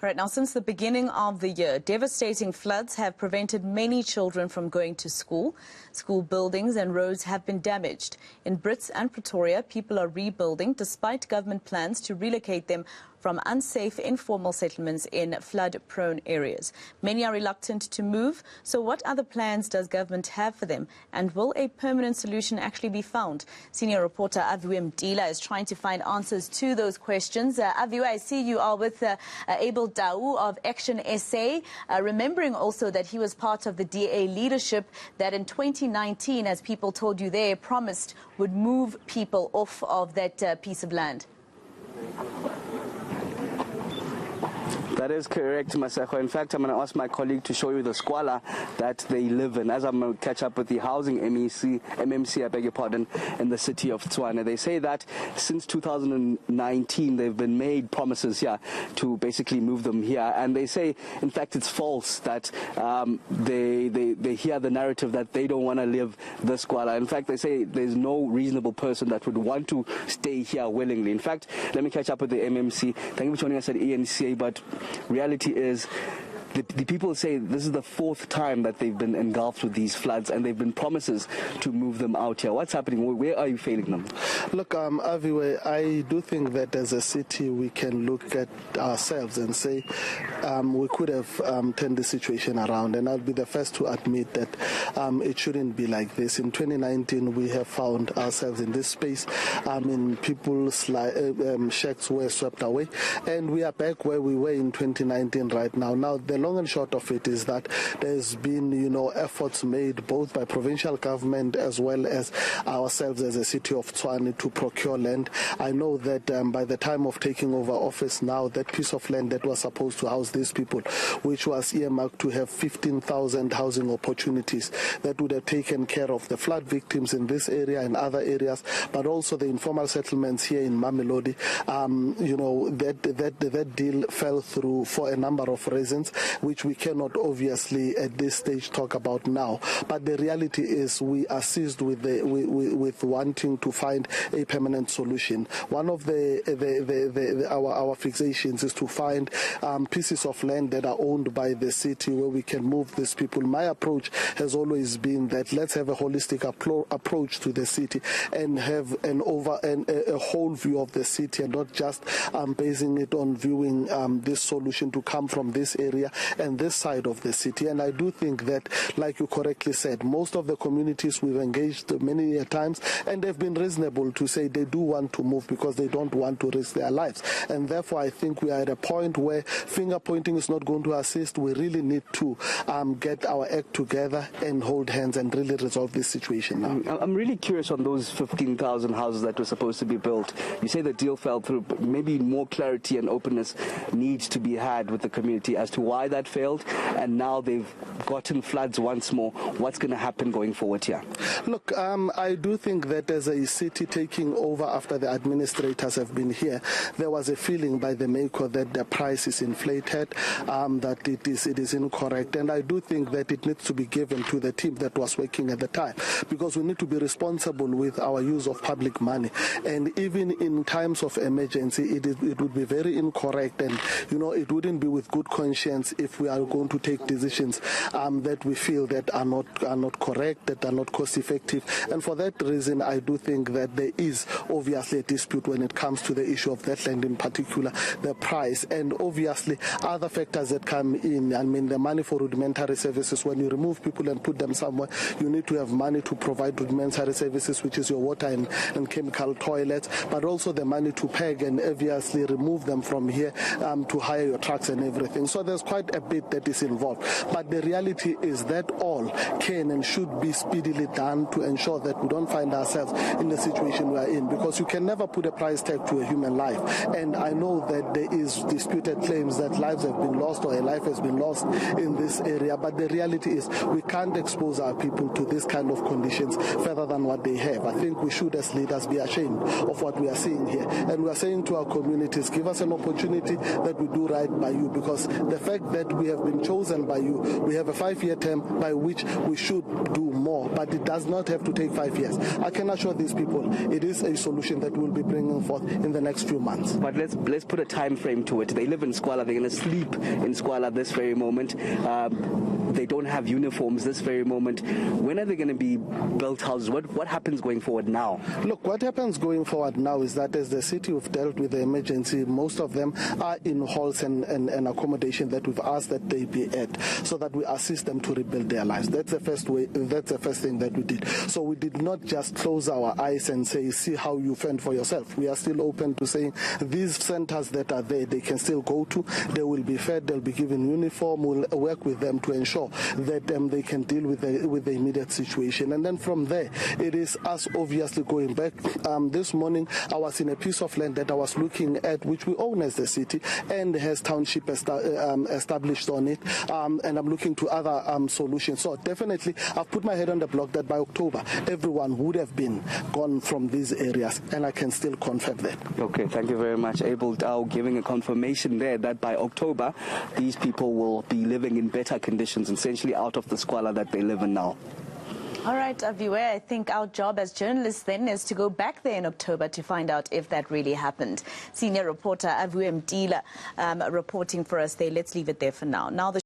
Right now, since the beginning of the year, devastating floods have prevented many children from going to school. School buildings and roads have been damaged. In Brits and Pretoria, people are rebuilding despite government plans to relocate them from unsafe informal settlements in flood-prone areas. Many are reluctant to move, so what other plans does government have for them? And will a permanent solution actually be found? Senior reporter Aviwe Mtila is trying to find answers to those questions. Aviwe, I see you are with Abel Dau of Action SA, remembering also that he was part of the DA leadership that in 2019, as people told you there, promised would move people off of that piece of land. That is correct, Maseko. In fact, I'm going to ask my colleague to show you the squalor that they live in, as I'm going to catch up with the housing MMC, I beg your pardon, in the city of Tshwane. They say that since 2019, they've been made promises here to basically move them here. And they say, in fact, it's false that they hear the narrative that they don't want to live the squalor. In fact, they say there's no reasonable person that would want to stay here willingly. In fact, let me catch up with the MMC. Thank you for joining us at eNCA, but reality is the people say this is the fourth time that they've been engulfed with these floods, and they've been promises to move them out here. What's happening? Where are you failing them? Look, Aviwe, I do think that as a city we can look at ourselves and say we could have turned the situation around, and I'll be the first to admit that it shouldn't be like this. In 2019, we have found ourselves in this space. People's shacks were swept away, and we are back where we were in 2019 right now. Now, the long and short of it is that there's been, efforts made both by provincial government as well as ourselves as a city of Tshwane to procure land. I know that by the time of taking over office now, that piece of land that was supposed to house these people, which was earmarked to have 15,000 housing opportunities, that would have taken care of the flood victims in this area and other areas, but also the informal settlements here in Mamelodi. That deal fell through for a number of reasons, which we cannot obviously at this stage talk about now. But the reality is we are seized with wanting to find a permanent solution. One of our fixations is to find pieces of land that are owned by the city where we can move these people. My approach has always been that let's have a holistic approach to the city and have a whole view of the city, and not just basing it on viewing this solution to come from this area and this side of the city. And I do think that, like you correctly said, most of the communities we've engaged many times, and they've been reasonable to say they do want to move because they don't want to risk their lives. And therefore, I think we are at a point where finger pointing is not going to assist. We really need to get our act together and hold hands and really resolve this situation now. I'm really curious on those 15,000 houses that were supposed to be built. You say the deal fell through, but maybe more clarity and openness needs to be had with the community as to why that failed, and now they've gotten floods once more. What's going to happen going forward here? Look, I do think that as a city taking over after the administrators have been here, there was a feeling by the maker that the price is inflated, that it is incorrect, and I do think that it needs to be given to the team that was working at the time, because we need to be responsible with our use of public money. And even in times of emergency, it would be very incorrect, and it wouldn't be with good conscience if we are going to take decisions that we feel that are not correct, that are not cost effective. And for that reason, I do think that there is obviously a dispute when it comes to the issue of that land, in particular the price, and obviously other factors that come in. I mean, the money for rudimentary services. When you remove people and put them somewhere, you need to have money to provide rudimentary services, which is your water and chemical toilets, but also the money to peg and obviously remove them from here to hire your trucks and everything. So there's quite a bit that is involved. But the reality is that all can and should be speedily done to ensure that we don't find ourselves in the situation we are in, because you can never put a price tag to a human life. And I know that there is disputed claims that lives have been lost or a life has been lost in this area, but the reality is we can't expose our people to this kind of conditions further than what they have. I think we should, as leaders, be ashamed of what we are seeing here. And we are saying to our communities, give us an opportunity that we do right by you, because the fact that we have been chosen by you. We have a 5-year term by which we should do more, but it does not have to take 5 years. I can assure these people it is a solution that we'll be bringing forth in the next few months. But let's put a time frame to it. They live in Squala. They're going to sleep in Squala this very moment. They don't have uniforms this very moment. When are they going to be built houses? What happens going forward now? Look, what happens going forward now is that as the city have dealt with the emergency, most of them are in halls and accommodation that we've asked that they be at, so that we assist them to rebuild their lives. That's the first way. That's the first thing that we did. So we did not just close our eyes and say, see how you fend for yourself. We are still open to saying these centers that are there, they can still go to. They will be fed. They'll be given uniform. We'll work with them to ensure that they can deal with the immediate situation. And then from there, it is us obviously going back. This morning, I was in a piece of land that I was looking at, which we own as the city, and has township established on it. And I'm looking to other solutions. So definitely, I've put my head on the block that by October, everyone would have been gone from these areas, and I can still confirm that. Okay, thank you very much, Abel Dow, giving a confirmation there that by October, these people will be living in better conditions, essentially out of the squalor that they live in now. All right, Aviwe, I think our job as journalists then is to go back there in October to find out if that really happened. Senior reporter Aviwe Mtila reporting for us there. Let's leave it there for now.